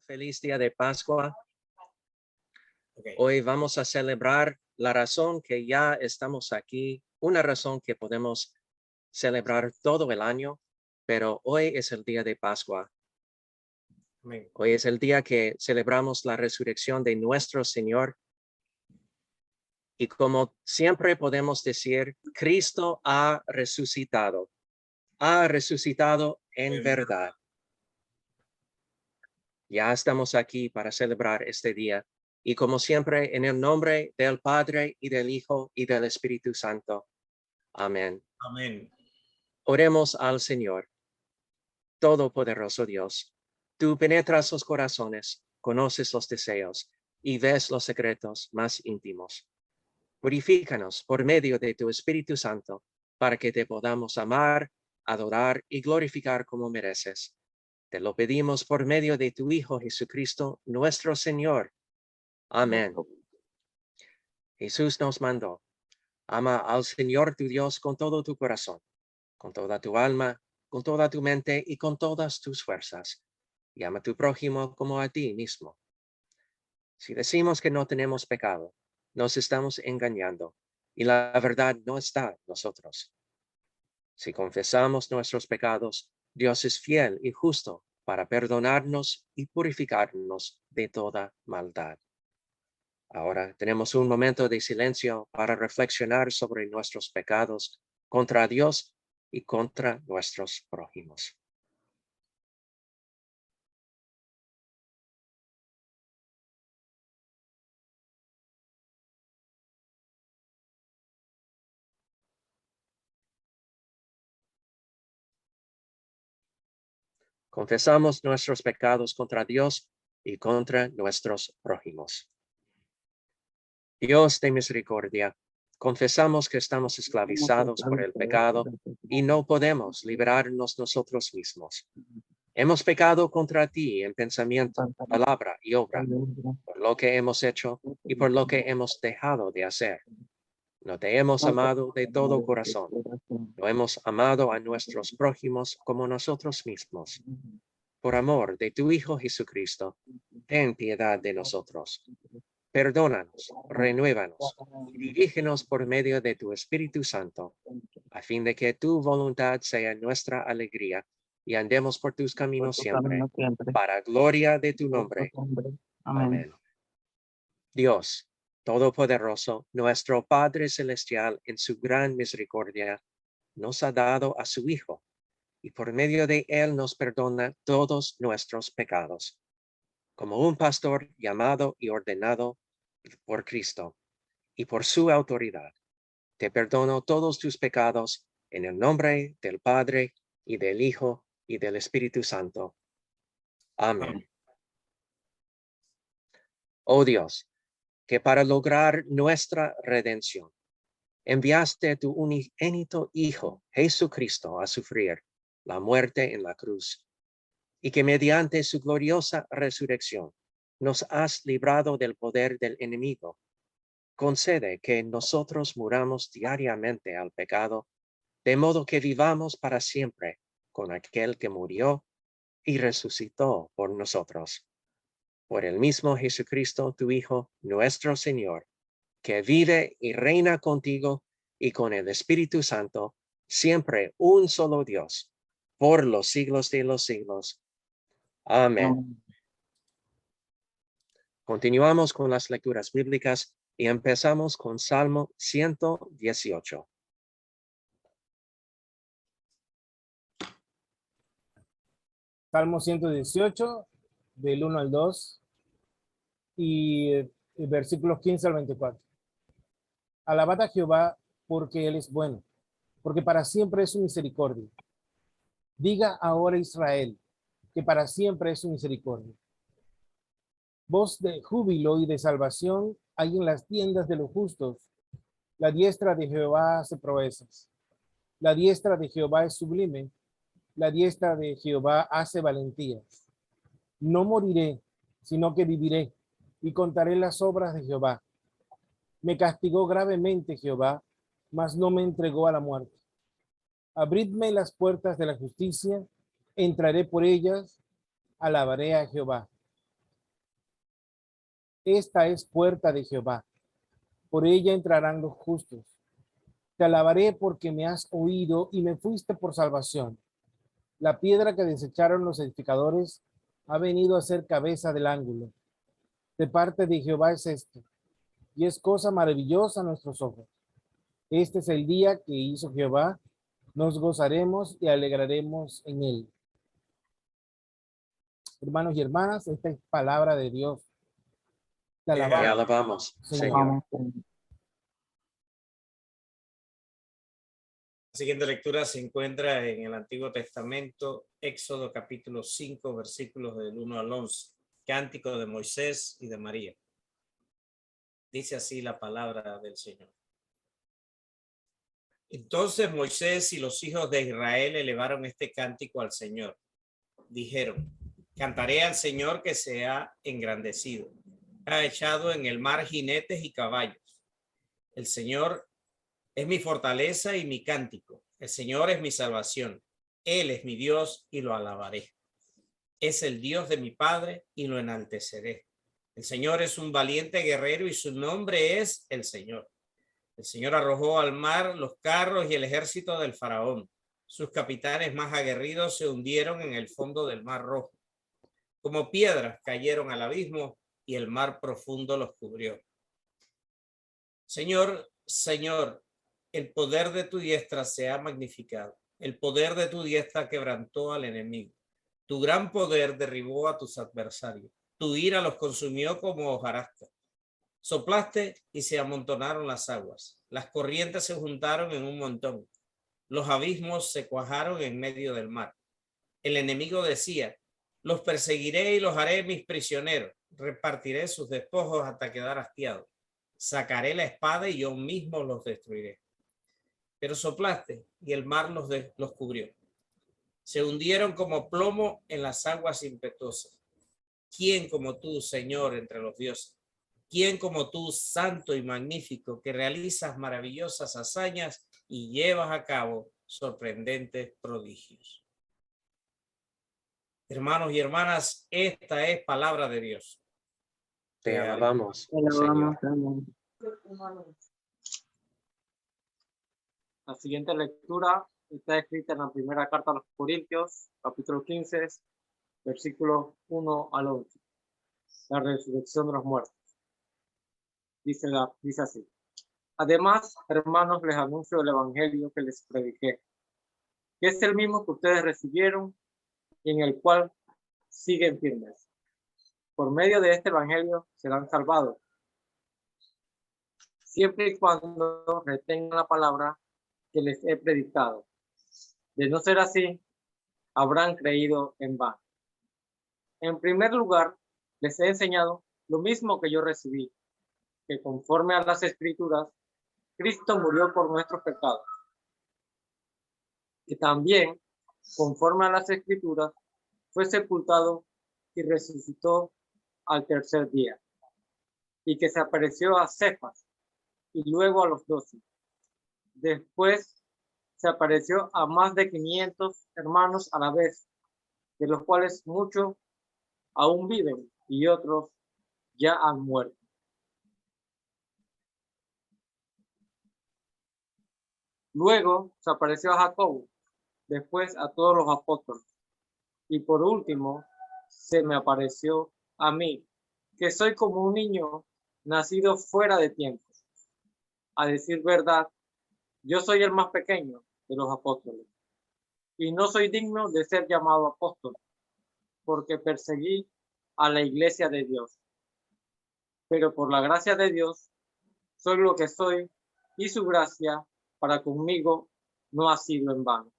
Feliz día de Pascua. Okay. Hoy vamos a celebrar la razón que ya estamos aquí, una razón que podemos celebrar todo el año, pero hoy es el día de Pascua. Amén. Hoy es el día que celebramos la resurrección de nuestro Señor. Y como siempre podemos decir, Cristo ha resucitado en verdad. Ya estamos aquí para celebrar este día. Y como siempre, en el nombre del Padre y del Hijo y del Espíritu Santo. Amén. Amén. Oremos al Señor. Todopoderoso Dios, tú penetras los corazones, conoces los deseos y ves los secretos más íntimos. Purifícanos por medio de tu Espíritu Santo, para que te podamos amar, adorar y glorificar como mereces. Te lo pedimos por medio de tu Hijo Jesucristo, nuestro Señor. Amén. Jesús nos mandó: ama al Señor tu Dios con todo tu corazón, con toda tu alma, con toda tu mente y con todas tus fuerzas. Y ama a tu prójimo como a ti mismo. Si decimos que no tenemos pecado, nos estamos engañando y la verdad no está en nosotros. Si confesamos nuestros pecados, Dios es fiel y justo para perdonarnos y purificarnos de toda maldad. Ahora tenemos un momento de silencio para reflexionar sobre nuestros pecados contra Dios y contra nuestros prójimos. Confesamos nuestros pecados contra Dios y contra nuestros prójimos. Dios de misericordia, confesamos que estamos esclavizados por el pecado y no podemos liberarnos nosotros mismos. Hemos pecado contra ti en pensamiento, palabra y obra, por lo que hemos hecho y por lo que hemos dejado de hacer. No te hemos amado de todo corazón. No hemos amado a nuestros prójimos como nosotros mismos. Por amor de tu Hijo Jesucristo, ten piedad de nosotros. Perdónanos, renuévanos y dirígenos por medio de tu Espíritu Santo, a fin de que tu voluntad sea nuestra alegría y andemos por tus caminos siempre, para gloria de tu nombre. Amén. Dios Todopoderoso, nuestro Padre Celestial, en su gran misericordia, nos ha dado a su Hijo, y por medio de él nos perdona todos nuestros pecados. Como un pastor llamado y ordenado por Cristo, y por su autoridad, te perdono todos tus pecados en el nombre del Padre, y del Hijo, y del Espíritu Santo. Amén. Oh Dios, que para lograr nuestra redención, enviaste a tu unigénito Hijo, Jesucristo, a sufrir la muerte en la cruz, y que mediante su gloriosa resurrección nos has librado del poder del enemigo. Concede que nosotros muramos diariamente al pecado, de modo que vivamos para siempre con aquel que murió y resucitó por nosotros. Por el mismo Jesucristo, tu Hijo, nuestro Señor, que vive y reina contigo y con el Espíritu Santo, siempre un solo Dios, por los siglos de los siglos. Amén. Continuamos con las lecturas bíblicas y empezamos con Salmo 118. Salmo 118, del 1 al 2 y versículos 15 al 24. Alabad a Jehová porque Él es bueno, porque para siempre es su misericordia. Diga ahora Israel, que para siempre es su misericordia. Voz de júbilo y de salvación hay en las tiendas de los justos. La diestra de Jehová hace proezas. La diestra de Jehová es sublime. La diestra de Jehová hace valentías. No moriré, sino que viviré y contaré las obras de Jehová. Me castigó gravemente Jehová, mas no me entregó a la muerte. Abridme las puertas de la justicia, entraré por ellas, alabaré a Jehová. Esta es puerta de Jehová. Por ella entrarán los justos. Te alabaré porque me has oído y me fuiste por salvación. La piedra que desecharon los edificadores ha venido a ser cabeza del ángulo. De parte de Jehová es esto, y es cosa maravillosa a nuestros ojos. Este es el día que hizo Jehová, nos gozaremos y alegraremos en él. Hermanos y hermanas, esta es palabra de Dios. Te alabamos, Te alabamos, Señor. La siguiente lectura se encuentra en el Antiguo Testamento, Éxodo capítulo 5, versículos del 1 al 11, Cántico de Moisés y de María. Dice así la palabra del Señor. Entonces Moisés y los hijos de Israel elevaron este cántico al Señor. Dijeron: cantaré al Señor que se ha engrandecido. Ha echado en el mar jinetes y caballos. El Señor es mi fortaleza y mi cántico. El Señor es mi salvación. Él es mi Dios y lo alabaré. Es el Dios de mi Padre y lo enalteceré. El Señor es un valiente guerrero y su nombre es el Señor. El Señor arrojó al mar los carros y el ejército del faraón. Sus capitanes más aguerridos se hundieron en el fondo del mar rojo. Como piedras cayeron al abismo y el mar profundo los cubrió. Señor, Señor, el poder de tu diestra se ha magnificado. El poder de tu diestra quebrantó al enemigo. Tu gran poder derribó a tus adversarios. Tu ira los consumió como hojarasca. Soplaste y se amontonaron las aguas. Las corrientes se juntaron en un montón. Los abismos se cuajaron en medio del mar. El enemigo decía: los perseguiré y los haré mis prisioneros. Repartiré sus despojos hasta quedar hastiado. Sacaré la espada y yo mismo los destruiré. Pero soplaste y el mar los cubrió. Se hundieron como plomo en las aguas impetuosas. ¿Quién como tú, Señor, entre los dioses? ¿Quién como tú, santo y magnífico, que realizas maravillosas hazañas y llevas a cabo sorprendentes prodigios? Hermanos y hermanas, esta es palabra de Dios. Te alabamos, Señor. La siguiente lectura está escrita en la primera carta a los Corintios, capítulo 15, versículos 1 al 11. La resurrección de los muertos. Dice así. Además, hermanos, les anuncio el evangelio que les prediqué, que es el mismo que ustedes recibieron y en el cual siguen firmes. Por medio de este evangelio serán salvados, siempre y cuando retengan la palabra que les he predicado. De no ser así, habrán creído en vano. En primer lugar, les he enseñado lo mismo que yo recibí, que conforme a las Escrituras, Cristo murió por nuestros pecados, que también, conforme a las Escrituras, fue sepultado y resucitó al tercer día, y que se apareció a Cefas y luego a los 12. Después se apareció a más de 500 hermanos a la vez, de los cuales muchos aún viven y otros ya han muerto. Luego se apareció a Jacobo, después a todos los apóstoles, y por último se me apareció a mí, que soy como un niño nacido fuera de tiempo. A decir verdad, yo soy el más pequeño de los apóstoles, y no soy digno de ser llamado apóstol, porque perseguí a la iglesia de Dios. Pero por la gracia de Dios, soy lo que soy, y su gracia para conmigo no ha sido en vano.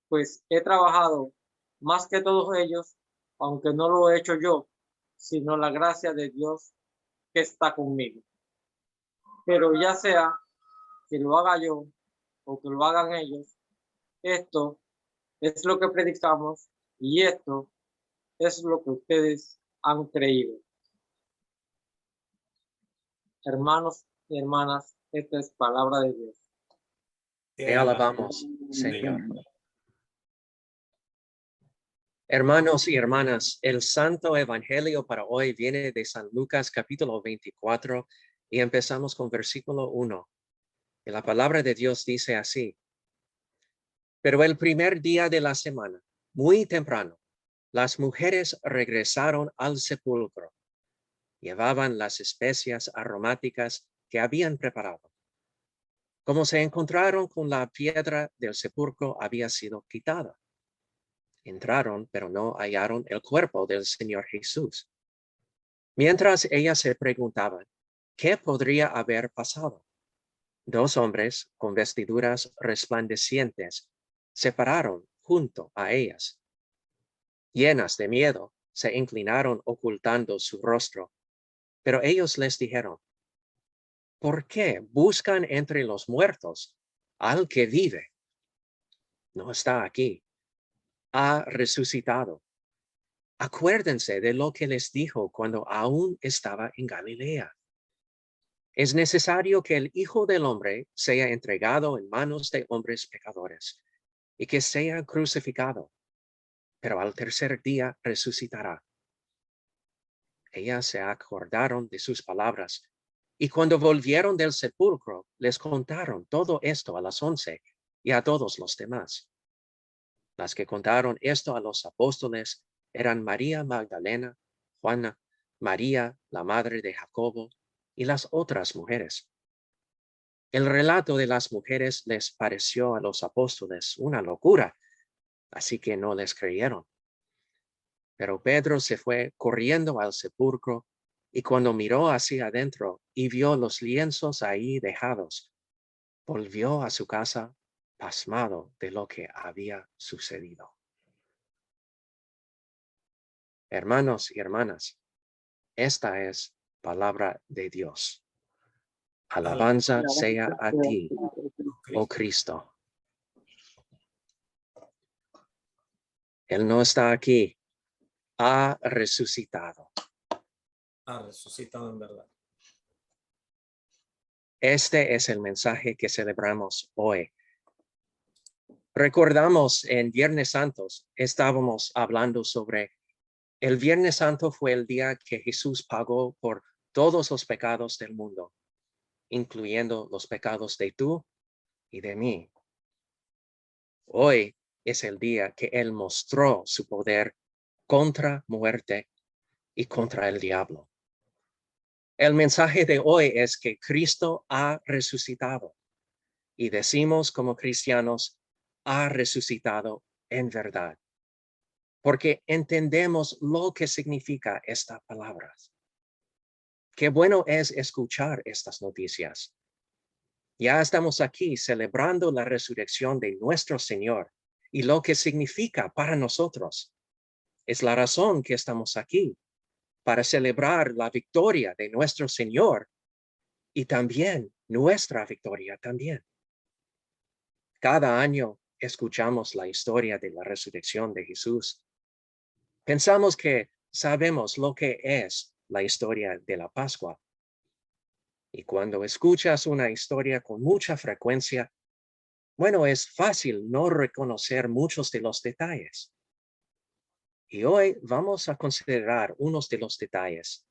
Pues he trabajado más que todos ellos, aunque no lo he hecho yo, sino la gracia de Dios que está conmigo. Pero ya sea que lo haga yo o que lo hagan ellos, esto es lo que predicamos y esto es lo que ustedes han creído. Hermanos y hermanas, esta es palabra de Dios. Te alabamos, Señor. Hermanos y hermanas, el Santo Evangelio para hoy viene de San Lucas capítulo 24 y empezamos con versículo 1. Y la palabra de Dios dice así: Pero el primer día de la semana, muy temprano, las mujeres regresaron al sepulcro. Llevaban las especias aromáticas que habían preparado. Como se encontraron con la piedra del sepulcro había sido quitada. Entraron, pero no hallaron el cuerpo del Señor Jesús. Mientras ellas se preguntaban, ¿qué podría haber pasado? Dos hombres con vestiduras resplandecientes se pararon junto a ellas. Llenas de miedo, se inclinaron ocultando su rostro, pero ellos les dijeron, ¿por qué buscan entre los muertos al que vive? No está aquí, ha resucitado. Acuérdense de lo que les dijo cuando aún estaba en Galilea. Es necesario que el Hijo del Hombre sea entregado en manos de hombres pecadores y que sea crucificado, pero al tercer día resucitará. Ellas se acordaron de sus palabras y cuando volvieron del sepulcro les contaron todo esto a las 11 y a todos los demás. Las que contaron esto a los apóstoles eran María Magdalena, Juana, María, la madre de Jacobo, y las otras mujeres. El relato de las mujeres les pareció a los apóstoles una locura, así que no les creyeron. Pero Pedro se fue corriendo al sepulcro y cuando miró hacia adentro y vio los lienzos ahí dejados, volvió a su casa pasmado de lo que había sucedido. Hermanos y hermanas, esta es palabra de Dios. Alabanza sea a ti, oh Cristo. Él no está aquí, ha resucitado. Ha resucitado en verdad. Este es el mensaje que celebramos hoy. Recordamos en Viernes Santos, estábamos hablando sobre el Viernes Santo fue el día que Jesús pagó por todos los pecados del mundo, incluyendo los pecados de tú y de mí. Hoy es el día que Él mostró su poder contra muerte y contra el diablo. El mensaje de hoy es que Cristo ha resucitado y decimos como cristianos, ha resucitado en verdad, porque entendemos lo que significa esta palabra. Qué bueno es escuchar estas noticias. Ya estamos aquí celebrando la resurrección de nuestro Señor y lo que significa para nosotros. Es la razón que estamos aquí, para celebrar la victoria de nuestro Señor y también nuestra victoria también. Cada año escuchamos la historia de la resurrección de Jesús. Pensamos que sabemos lo que es la historia de la Pascua. Y cuando escuchas una historia con mucha frecuencia, bueno, es fácil no reconocer muchos de los detalles. Y hoy vamos a considerar unos de los detalles.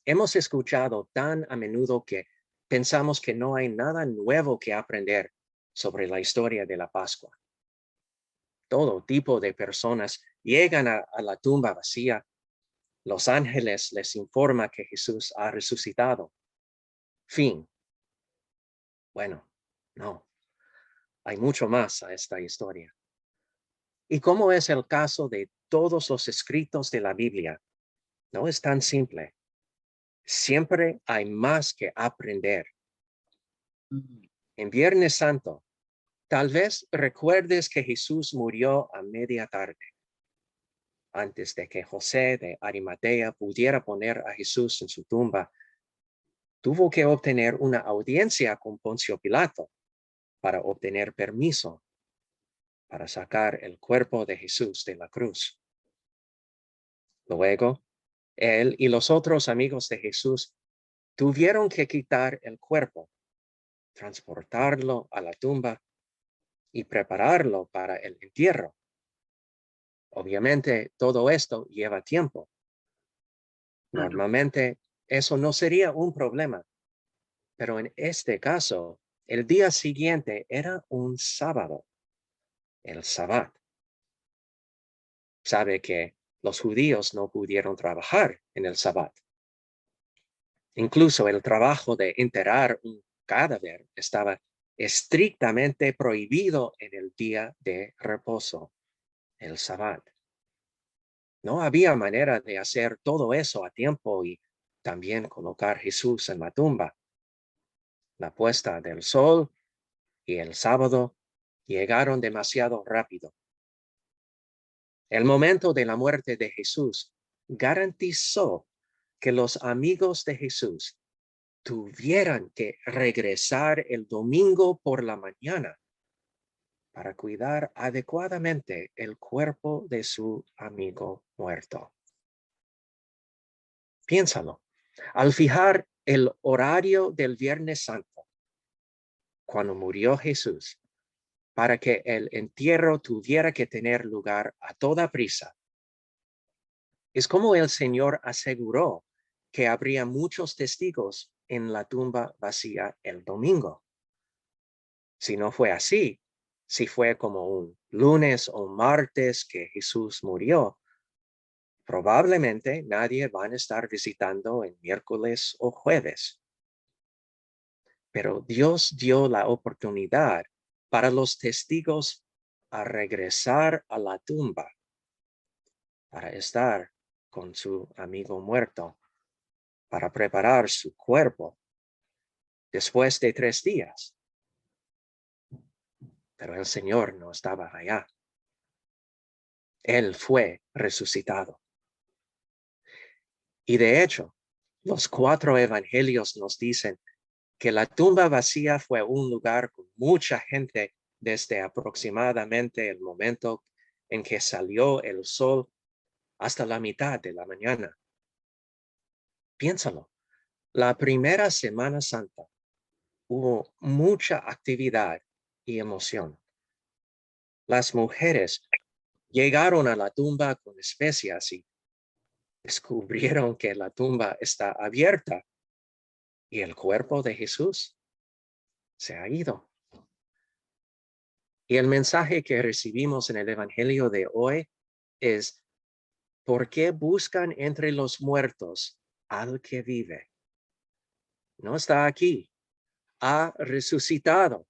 Hemos escuchado tan a menudo que pensamos que no hay nada nuevo que aprender sobre la historia de la Pascua. Todo tipo de personas llegan a la tumba vacía. Los ángeles les informan que Jesús ha resucitado. Fin. Bueno, no. Hay mucho más a esta historia. Y como es el caso de todos los escritos de la Biblia, no es tan simple. Siempre hay más que aprender. En Viernes Santo, tal vez recuerdes que Jesús murió a media tarde. Antes de que José de Arimatea pudiera poner a Jesús en su tumba, tuvo que obtener una audiencia con Poncio Pilato para obtener permiso para sacar el cuerpo de Jesús de la cruz. Luego, él y los otros amigos de Jesús tuvieron que quitar el cuerpo, transportarlo a la tumba y prepararlo para el entierro. Obviamente, todo esto lleva tiempo. Normalmente, eso no sería un problema, pero en este caso, el día siguiente era un sábado, el Sabbat. Sabe que los judíos no pudieron trabajar en el Sabbat. Incluso el trabajo de enterrar un cadáver estaba estrictamente prohibido en el día de reposo, el Sabbat. No había manera de hacer todo eso a tiempo y también colocar a Jesús en la tumba. La puesta del sol y el sábado llegaron demasiado rápido. El momento de la muerte de Jesús garantizó que los amigos de Jesús tuvieran que regresar el domingo por la mañana para cuidar adecuadamente el cuerpo de su amigo muerto. Piénsalo. Al fijar el horario del Viernes Santo, cuando murió Jesús, para que el entierro tuviera que tener lugar a toda prisa, es como el Señor aseguró que habría muchos testigos en la tumba vacía el domingo. Si no fue así, si fue como un lunes o martes que Jesús murió, probablemente nadie va a estar visitando en miércoles o jueves. Pero Dios dio la oportunidad para los testigos a regresar a la tumba para estar con su amigo muerto, para preparar su cuerpo después de 3 días. Pero el Señor no estaba allá. Él fue resucitado. Y de hecho, los 4 evangelios nos dicen que la tumba vacía fue un lugar con mucha gente desde aproximadamente el momento en que salió el sol hasta la mitad de la mañana. Piénsalo, la primera Semana Santa hubo mucha actividad y emoción. Las mujeres llegaron a la tumba con especias y descubrieron que la tumba está abierta y el cuerpo de Jesús se ha ido. Y el mensaje que recibimos en el Evangelio de hoy es: ¿por qué buscan entre los muertos al que vive? No está aquí, ha resucitado.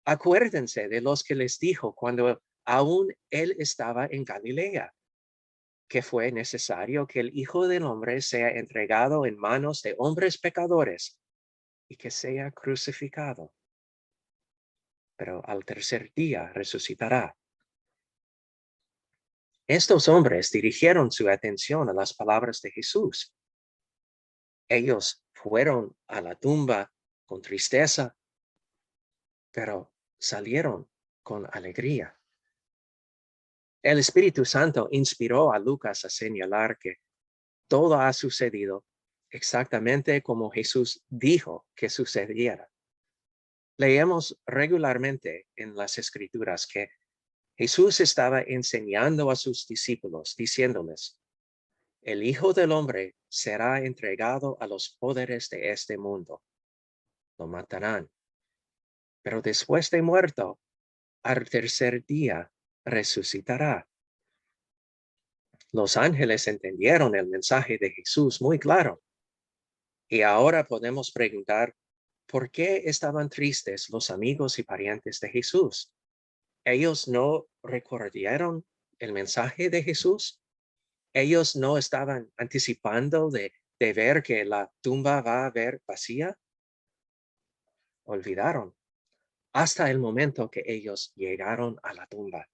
Acuérdense de los que les dijo cuando aún él estaba en Galilea, que fue necesario que el Hijo del Hombre sea entregado en manos de hombres pecadores y que sea crucificado. Pero al tercer día resucitará. Estos hombres dirigieron su atención a las palabras de Jesús. Ellos fueron a la tumba con tristeza, pero salieron con alegría. El Espíritu Santo inspiró a Lucas a señalar que todo ha sucedido exactamente como Jesús dijo que sucediera. Leemos regularmente en las Escrituras que Jesús estaba enseñando a sus discípulos, diciéndoles: el Hijo del Hombre será entregado a los poderes de este mundo. Lo matarán. Pero después de muerto, al tercer día resucitará. Los ángeles entendieron el mensaje de Jesús muy claro. Y ahora podemos preguntar, ¿por qué estaban tristes los amigos y parientes de Jesús? ¿Ellos no recordaron el mensaje de Jesús? ¿Ellos no estaban anticipando de ver que la tumba va a ver vacía? Olvidaron hasta el momento que ellos llegaron a la tumba.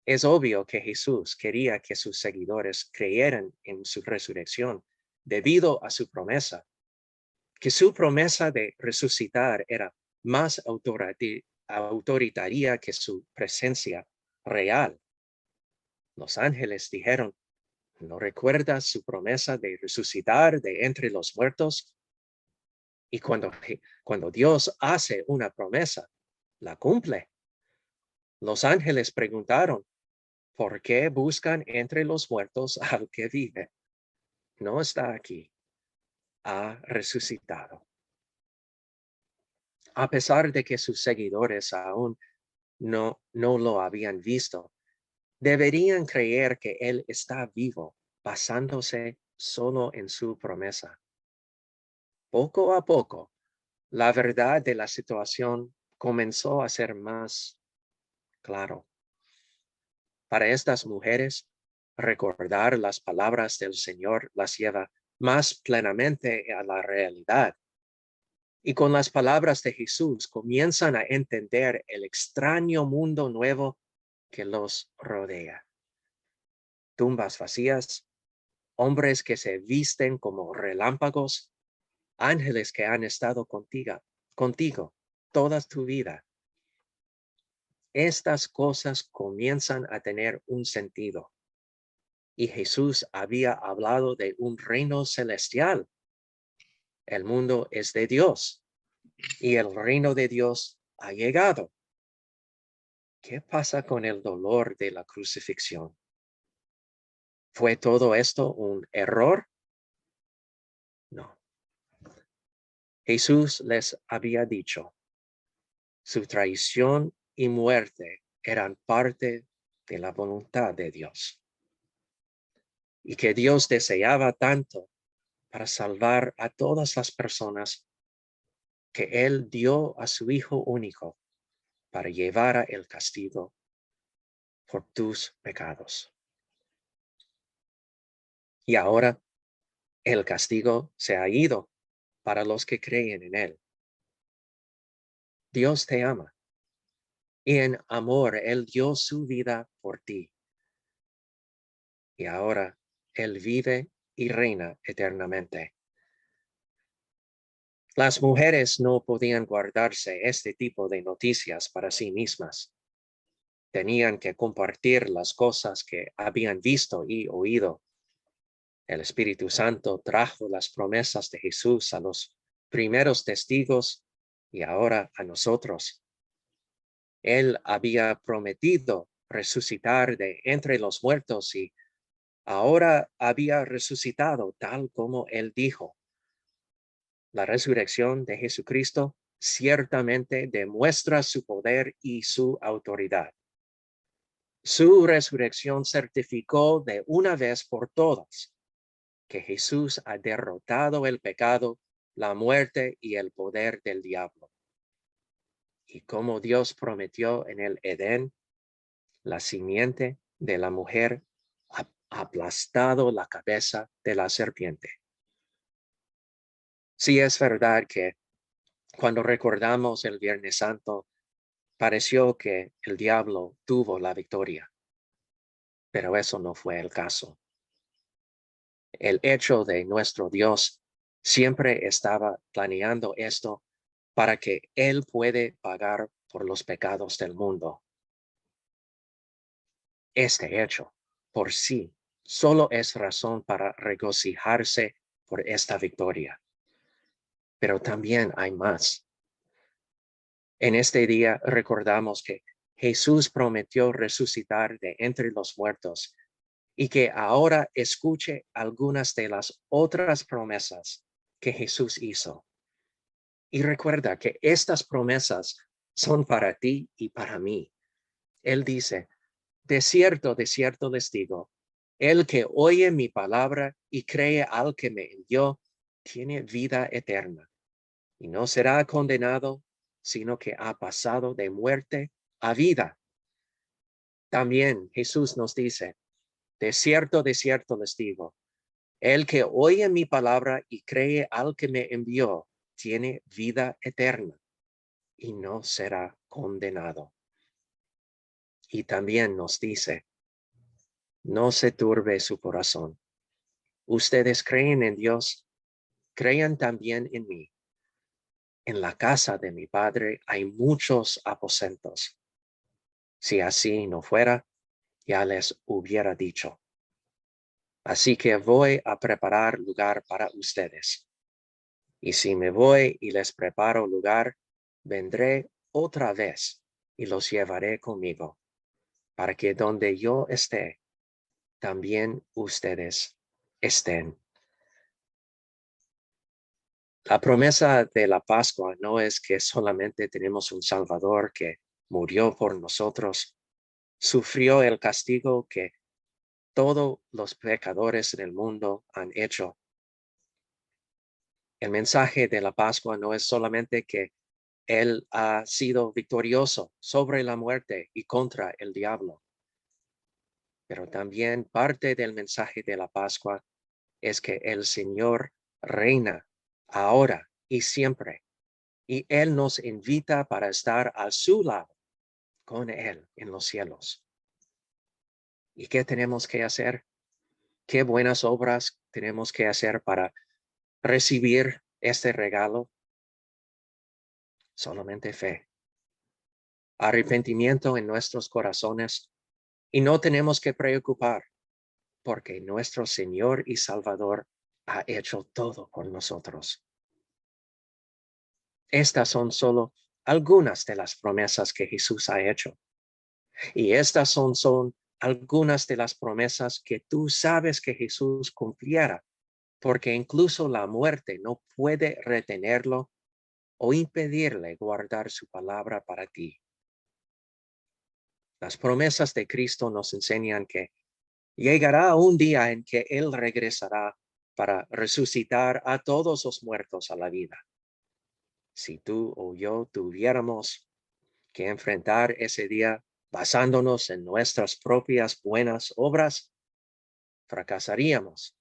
Es obvio que Jesús quería que sus seguidores creyeran en su resurrección debido a su promesa, que su promesa de resucitar era más autoritaria que su presencia real. Los ángeles dijeron: ¿no recuerdas su promesa de resucitar de entre los muertos? Y cuando Dios hace una promesa, la cumple. Los ángeles preguntaron: ¿Por qué buscan entre los muertos al que vive? No está aquí. Ha resucitado. A pesar de que sus seguidores aún no lo habían visto, deberían creer que Él está vivo, basándose solo en su promesa. Poco a poco, la verdad de la situación comenzó a ser más claro. Para estas mujeres, recordar las palabras del Señor las lleva más plenamente a la realidad. Y con las palabras de Jesús comienzan a entender el extraño mundo nuevo que los rodea. Tumbas vacías, hombres que se visten como relámpagos, ángeles que han estado contigo toda tu vida. Estas cosas comienzan a tener un sentido. Y Jesús había hablado de un reino celestial. El mundo es de Dios y el reino de Dios ha llegado. ¿Qué pasa con el dolor de la crucifixión? ¿Fue todo esto un error? No. Jesús les había dicho, su traición y muerte eran parte de la voluntad de Dios. Y que Dios deseaba tanto para salvar a todas las personas que Él dio a su Hijo único para llevar el castigo por tus pecados. Y ahora el castigo se ha ido para los que creen en Él. Dios te ama. Y en amor Él dio su vida por ti. Y ahora Él vive y reina eternamente. Las mujeres no podían guardarse este tipo de noticias para sí mismas. Tenían que compartir las cosas que habían visto y oído. El Espíritu Santo trajo las promesas de Jesús a los primeros testigos y ahora a nosotros. Él había prometido resucitar de entre los muertos y ahora había resucitado tal como Él dijo. La resurrección de Jesucristo ciertamente demuestra su poder y su autoridad. Su resurrección certificó de una vez por todas que Jesús ha derrotado el pecado, la muerte y el poder del diablo. Y como Dios prometió en el Edén, la simiente de la mujer ha aplastado la cabeza de la serpiente. Sí, es verdad que cuando recordamos el Viernes Santo, pareció que el diablo tuvo la victoria, pero eso no fue el caso. El hecho de nuestro Dios siempre estaba planeando esto para que Él puede pagar por los pecados del mundo. Este hecho por sí solo es razón para regocijarse por esta victoria. Pero también hay más. En este día recordamos que Jesús prometió resucitar de entre los muertos y que ahora escuche algunas de las otras promesas que Jesús hizo. Y recuerda que estas promesas son para ti y para mí. Él dice, de cierto les digo, el que oye mi palabra y cree al que me envió, tiene vida eterna y no será condenado, sino que ha pasado de muerte a vida. También Jesús nos dice, de cierto les digo, el que oye mi palabra y cree al que me envió, tiene vida eterna y no será condenado. Y también nos dice, no se turbe su corazón. Ustedes creen en Dios, crean también en mí. En la casa de mi Padre hay muchos aposentos. Si así no fuera, ya les hubiera dicho. Así que voy a preparar lugar para ustedes. Y si me voy y les preparo lugar, vendré otra vez y los llevaré conmigo, para que donde yo esté, también ustedes estén. La promesa de la Pascua no es que solamente tenemos un Salvador que murió por nosotros, sufrió el castigo que todos los pecadores en el mundo han hecho. El mensaje de la Pascua no es solamente que Él ha sido victorioso sobre la muerte y contra el diablo, pero también parte del mensaje de la Pascua es que el Señor reina ahora y siempre, y Él nos invita para estar a su lado con Él en los cielos. ¿Y qué tenemos que hacer? ¿Qué buenas obras tenemos que hacer para recibir este regalo? Solamente fe, arrepentimiento en nuestros corazones, y no tenemos que preocupar porque nuestro Señor y Salvador ha hecho todo por nosotros. Estas son solo algunas de las promesas que Jesús ha hecho. Y estas son algunas de las promesas que tú sabes que Jesús cumpliera, porque incluso la muerte no puede retenerlo o impedirle guardar su palabra para ti. Las promesas de Cristo nos enseñan que llegará un día en que Él regresará para resucitar a todos los muertos a la vida. Si tú o yo tuviéramos que enfrentar ese día basándonos en nuestras propias buenas obras, fracasaríamos,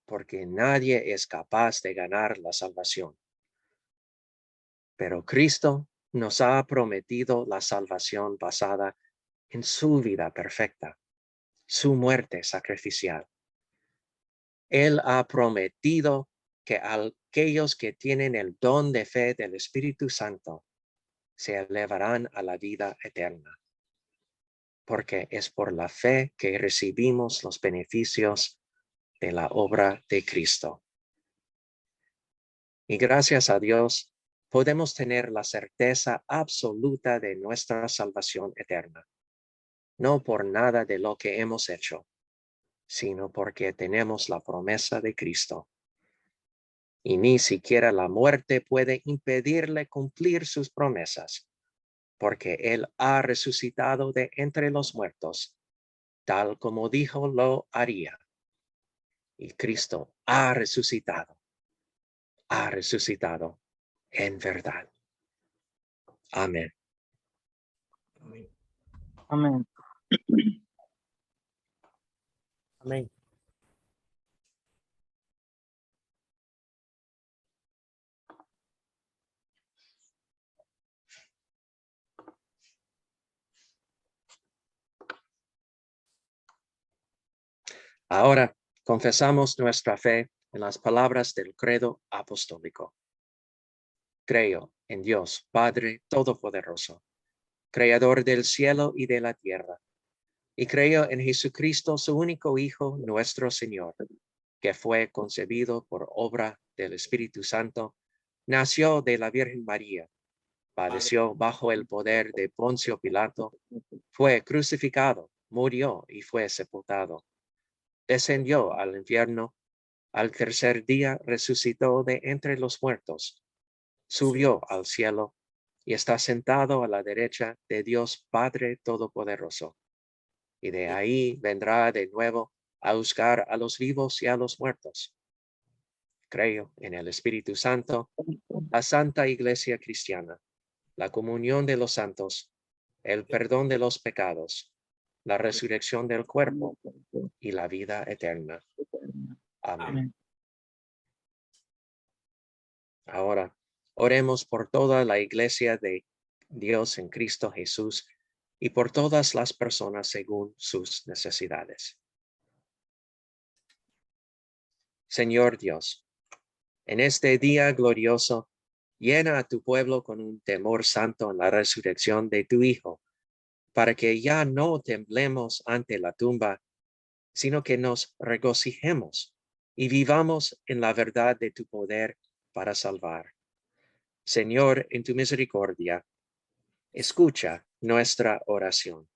porque nadie es capaz de ganar la salvación. Pero Cristo nos ha prometido la salvación basada en su vida perfecta, su muerte sacrificial. Él ha prometido que aquellos que tienen el don de fe del Espíritu Santo se elevarán a la vida eterna, porque es por la fe que recibimos los beneficios de la obra de Cristo. Y gracias a Dios, podemos tener la certeza absoluta de nuestra salvación eterna, no por nada de lo que hemos hecho, sino porque tenemos la promesa de Cristo. Y ni siquiera la muerte puede impedirle cumplir sus promesas, porque Él ha resucitado de entre los muertos, tal como dijo lo haría. Y Cristo ha resucitado en verdad. Amén. Amén. Amén. Amén. Ahora confesamos nuestra fe en las palabras del credo apostólico. Creo en Dios, Padre Todopoderoso, Creador del cielo y de la tierra, y creo en Jesucristo, su único Hijo, nuestro Señor, que fue concebido por obra del Espíritu Santo, nació de la Virgen María, padeció bajo el poder de Poncio Pilato, fue crucificado, murió y fue sepultado. Descendió al infierno, al tercer día resucitó de entre los muertos, subió al cielo y está sentado a la derecha de Dios Padre Todopoderoso. Y de ahí vendrá de nuevo a buscar a los vivos y a los muertos. Creo en el Espíritu Santo, la Santa Iglesia Cristiana, la comunión de los santos, el perdón de los pecados, la resurrección del cuerpo y la vida eterna. Amén. Ahora, oremos por toda la Iglesia de Dios en Cristo Jesús y por todas las personas según sus necesidades. Señor Dios, en este día glorioso, llena a tu pueblo con un temor santo en la resurrección de tu Hijo, para que ya no temblemos ante la tumba, sino que nos regocijemos y vivamos en la verdad de tu poder para salvar. Señor, en tu misericordia, escucha nuestra oración.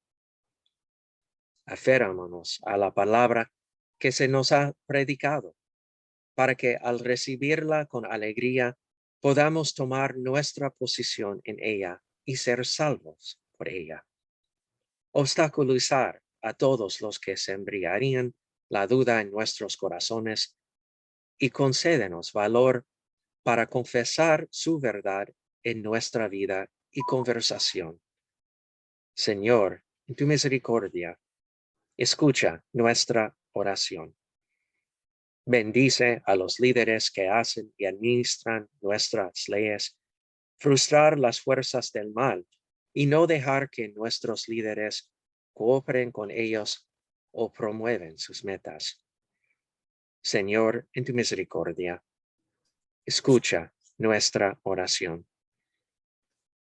Aferrámonos a la palabra que se nos ha predicado, para que al recibirla con alegría podamos tomar nuestra posición en ella y ser salvos por ella. Obstaculizar a todos los que sembrarían la duda en nuestros corazones y concédenos valor para confesar su verdad en nuestra vida y conversación. Señor, en tu misericordia, escucha nuestra oración. Bendice a los líderes que hacen y administran nuestras leyes, frustrar las fuerzas del mal y no dejar que nuestros líderes cooperen con ellos o promueven sus metas. Señor, en tu misericordia, escucha nuestra oración.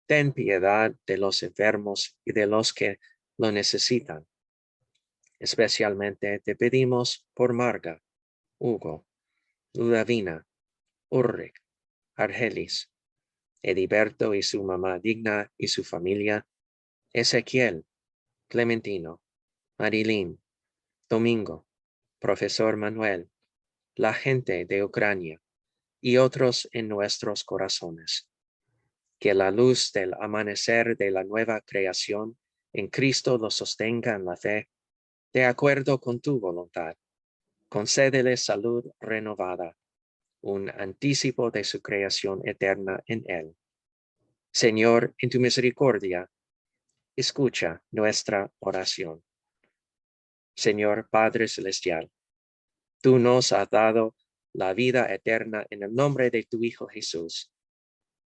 Ten piedad de los enfermos y de los que lo necesitan. Especialmente te pedimos por Marga, Hugo, Ludavina, Ulrich, Argelis, Ediberto y su mamá Digna y su familia, Ezequiel, Clementino, Marilyn, Domingo, Profesor Manuel, la gente de Ucrania y otros en nuestros corazones. Que la luz del amanecer de la nueva creación en Cristo los sostenga en la fe, de acuerdo con tu voluntad. Concédele salud renovada, un anticipo de su creación eterna en él. Señor, en tu misericordia, escucha nuestra oración. Señor Padre Celestial, tú nos has dado la vida eterna en el nombre de tu Hijo Jesús.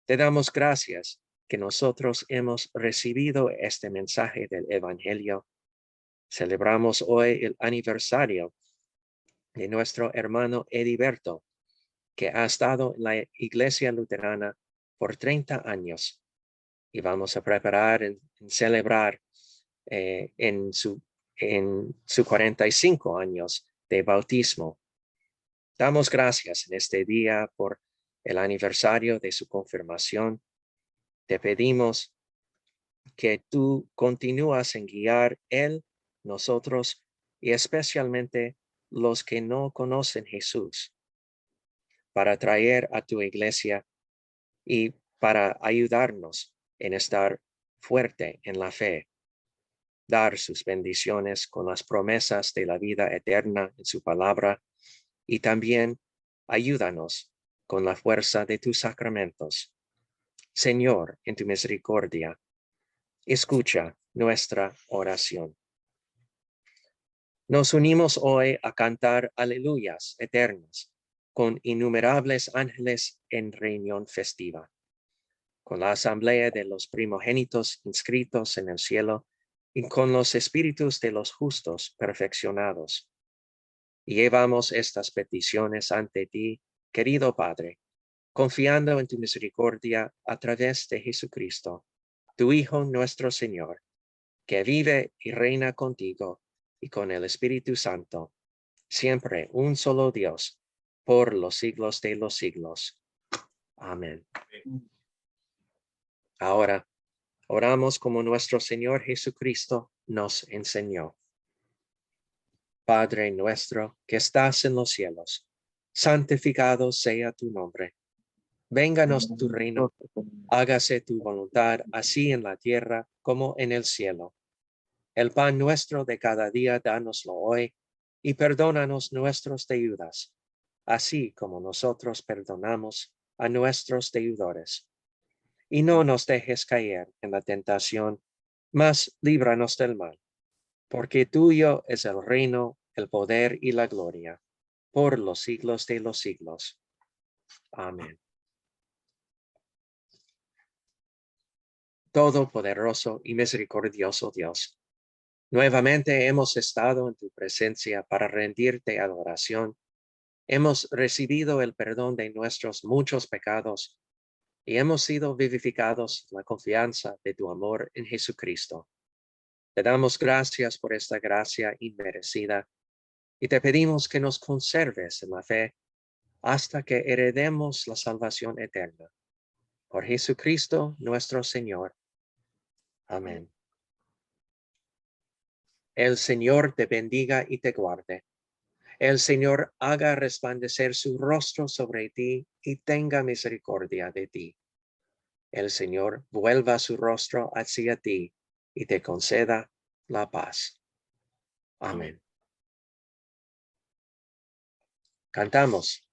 Te damos gracias que nosotros hemos recibido este mensaje del Evangelio. Celebramos hoy el aniversario de nuestro hermano Ediberto, que ha estado en la Iglesia Luterana por 30 años. Y vamos a preparar en celebrar en su 45 años de bautismo. Damos gracias en este día por el aniversario de su confirmación. Te pedimos que tú continúas en guiar él, nosotros y especialmente los que no conocen Jesús, para traer a tu iglesia y para ayudarnos en estar fuerte en la fe, dar sus bendiciones con las promesas de la vida eterna en su palabra y también ayúdanos con la fuerza de tus sacramentos. Señor, en tu misericordia, escucha nuestra oración. Nos unimos hoy a cantar aleluyas eternas con innumerables ángeles en reunión festiva, con la asamblea de los primogénitos inscritos en el cielo y con los espíritus de los justos perfeccionados. Y llevamos estas peticiones ante ti, querido Padre, confiando en tu misericordia a través de Jesucristo, tu Hijo nuestro Señor, que vive y reina contigo y con el Espíritu Santo, siempre un solo Dios, por los siglos de los siglos. Amén. Ahora, oramos como nuestro Señor Jesucristo nos enseñó. Padre nuestro que estás en los cielos, santificado sea tu nombre. Vénganos tu reino, hágase tu voluntad, así en la tierra como en el cielo. El pan nuestro de cada día, dánoslo hoy, y perdónanos nuestros deudas, así como nosotros perdonamos a nuestros deudores. Y no nos dejes caer en la tentación, mas líbranos del mal, porque tuyo es el reino, el poder y la gloria, por los siglos de los siglos. Amén. Todopoderoso y misericordioso Dios, nuevamente hemos estado en tu presencia para rendirte adoración. Hemos recibido el perdón de nuestros muchos pecados y hemos sido vivificados en la confianza de tu amor en Jesucristo. Te damos gracias por esta gracia inmerecida y te pedimos que nos conserves en la fe hasta que heredemos la salvación eterna. Por Jesucristo nuestro Señor. Amén. El Señor te bendiga y te guarde. El Señor haga resplandecer su rostro sobre ti y tenga misericordia de ti. El Señor vuelva su rostro hacia ti y te conceda la paz. Amén. Cantamos.